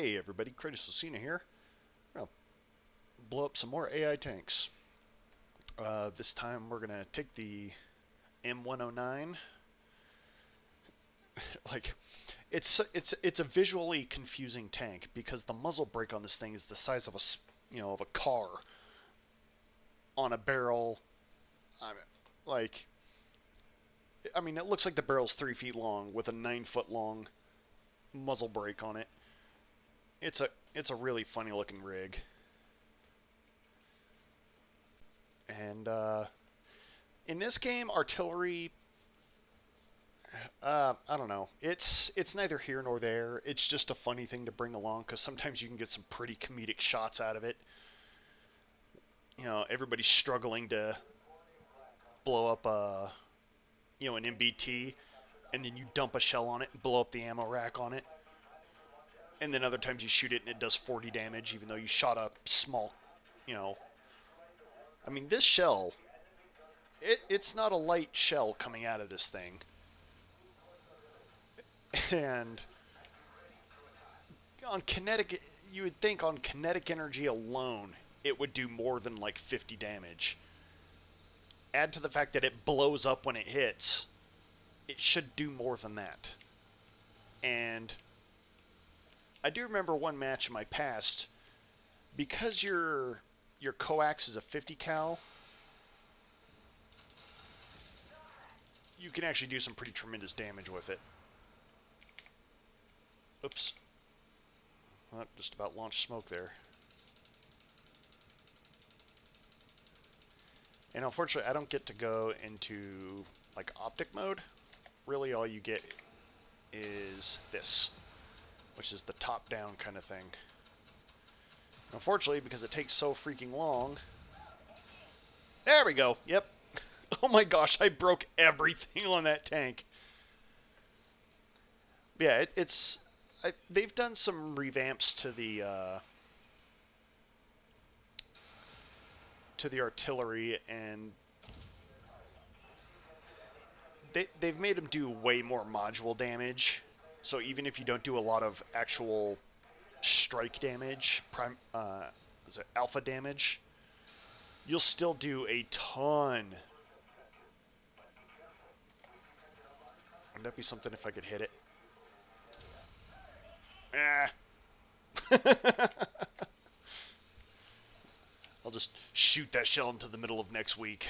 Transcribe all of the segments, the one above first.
Hey everybody, Kratos Lucina here. Well, blow up some more AI tanks. This time we're gonna take the M109. Like, it's a visually confusing tank because the muzzle brake on this thing is the size of a car on a barrel. I mean, like, it looks like the barrel's 3 feet long with a 9 foot long muzzle brake on it. It's a really funny looking rig. And in this game, artillery, I don't know. It's neither here nor there. It's just a funny thing to bring along because sometimes you can get some pretty comedic shots out of it. Everybody's struggling to blow up an MBT, and then you dump a shell on it and blow up the ammo rack on it. And then other times you shoot it and it does 40 damage, even though you shot a small, you know. This shell, it's not a light shell coming out of this thing. And on kinetic, you would think on kinetic energy alone, it would do more than like 50 damage. Add to the fact that it blows up when it hits, it should do more than that. And I do remember one match in my past, because your coax is a 50 cal, you can actually do some pretty tremendous damage with it. Oops. Well, just about launched smoke there. And unfortunately, I don't get to go into like optic mode. Really, all you get is this, which is the top-down kind of thing. Unfortunately, because it takes so freaking long. There we go. Yep. Oh my gosh, I broke everything on that tank. Yeah, they've done some revamps to the artillery, and they've made them do way more module damage. So even if you don't do a lot of actual strike damage, alpha damage, you'll still do a ton. Wouldn't that be something if I could hit it? I'll just shoot that shell into the middle of next week.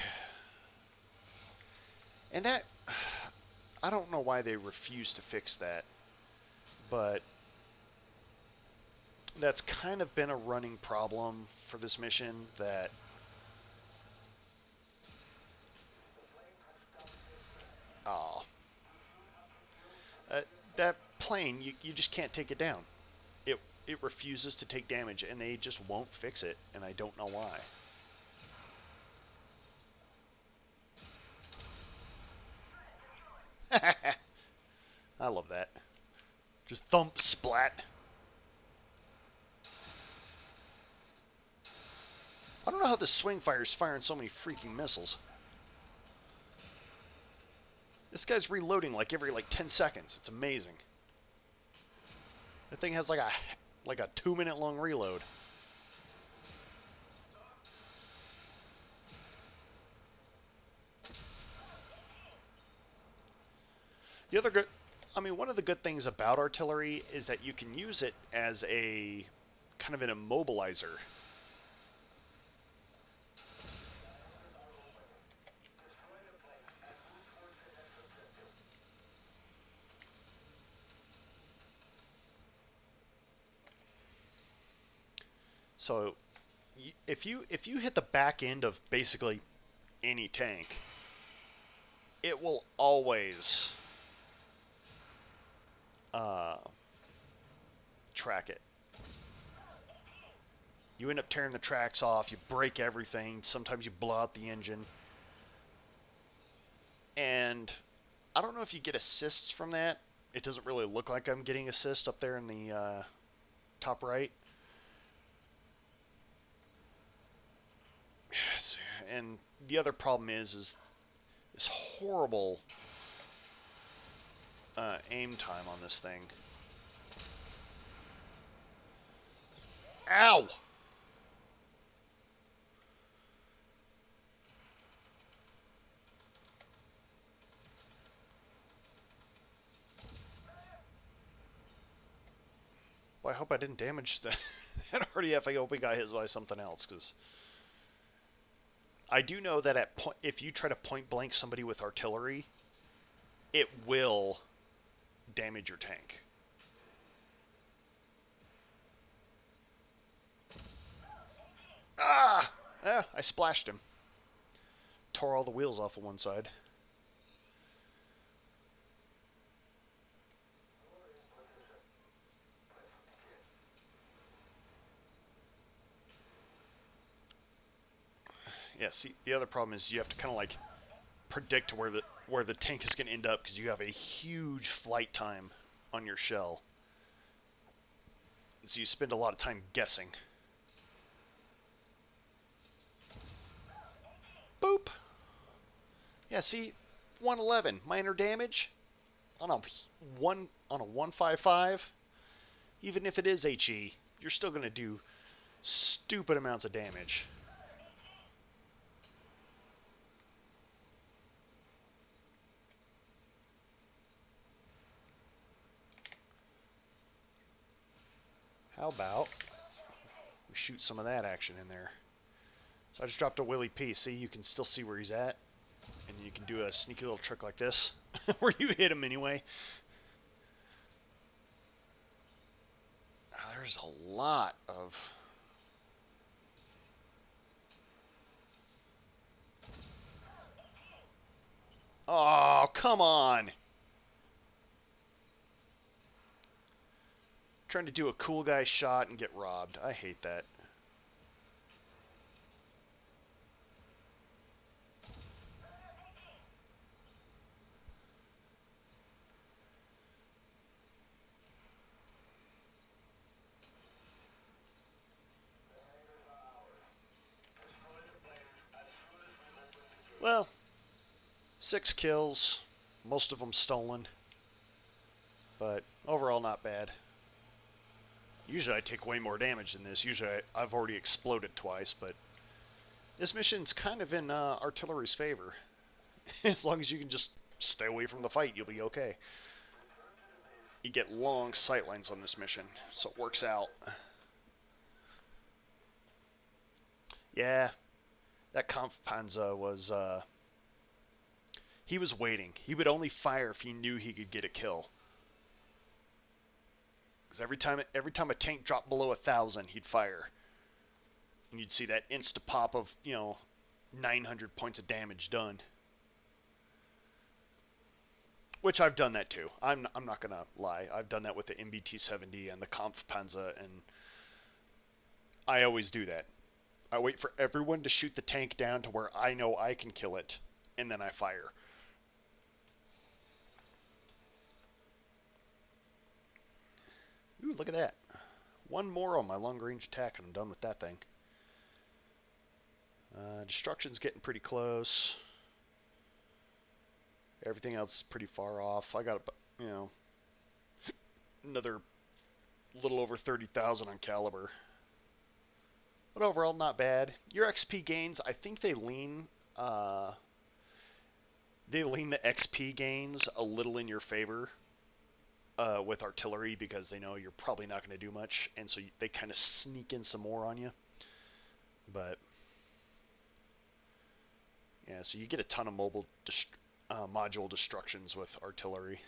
And that, I don't know why they refuse to fix that, but that's kind of been a running problem for this mission, that oh, that plane, you just can't take it down. It refuses to take damage, and they just won't fix it, and I don't know why. I love that. Just thump, splat. I don't know how the swing fire's firing so many freaking missiles. This guy's reloading like every 10 seconds. It's amazing. That thing has like a 2-minute long reload. One of the good things about artillery is that you can use it as a kind of an immobilizer. So if you hit the back end of basically any tank, it will always track it. You end up tearing the tracks off, you break everything, sometimes you blow out the engine. And I don't know if you get assists from that. It doesn't really look like I'm getting assists up there in the top right. Yes, and the other problem is this horrible aim time on this thing. Ow! Well, I hope I didn't damage that RDF. I hope he got hit by something else, because I do know that if you try to point blank somebody with artillery, it will damage your tank. Ah! I splashed him. Tore all the wheels off of one side. Yeah, see, the other problem is you have to kind of like predict where the tank is going to end up, because you have a huge flight time on your shell. So you spend a lot of time guessing. Boop. Yeah, see, 111 minor damage on a 155. Even if it is HE, you're still going to do stupid amounts of damage. How about we shoot some of that action in there? So I just dropped a Willie P. See, you can still see where he's at. And you can do a sneaky little trick like this, where you hit him anyway. There's a lot of... Oh, come on! Trying to do a cool guy shot and get robbed. I hate that. Well, 6 kills, most of them stolen, but overall not bad. Usually I take way more damage than this. Usually I've already exploded twice, but this mission's kind of in artillery's favor. As long as you can just stay away from the fight, you'll be okay. You get long sightlines on this mission, so it works out. Yeah, that Kampfpanzer was, he was waiting. He would only fire if he knew he could get a kill. Because every time a tank dropped below 1,000, he'd fire. And you'd see that insta-pop of, 900 points of damage done. Which I've done that too. I'm not going to lie. I've done that with the MBT-70 and the Kampfpanzer, and I always do that. I wait for everyone to shoot the tank down to where I know I can kill it, and then I fire. Ooh, look at that. One more on my long-range attack, and I'm done with that thing. Destruction's getting pretty close. Everything else is pretty far off. I got, another little over 30,000 on caliber. But overall, not bad. Your XP gains, I think they lean the XP gains a little in your favor with artillery, because they know you're probably not going to do much, and so they kind of sneak in some more on you. But yeah, so you get a ton of mobile module destructions with artillery.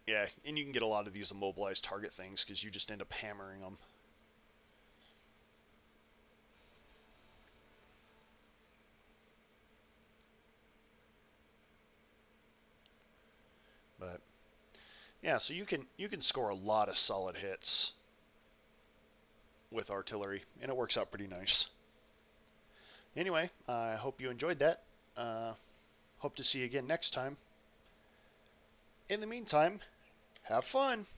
Yeah, and you can get a lot of these immobilized target things because you just end up hammering them. But yeah, so you can score a lot of solid hits with artillery, and it works out pretty nice. Anyway, I hope you enjoyed that. Hope to see you again next time. In the meantime, have fun.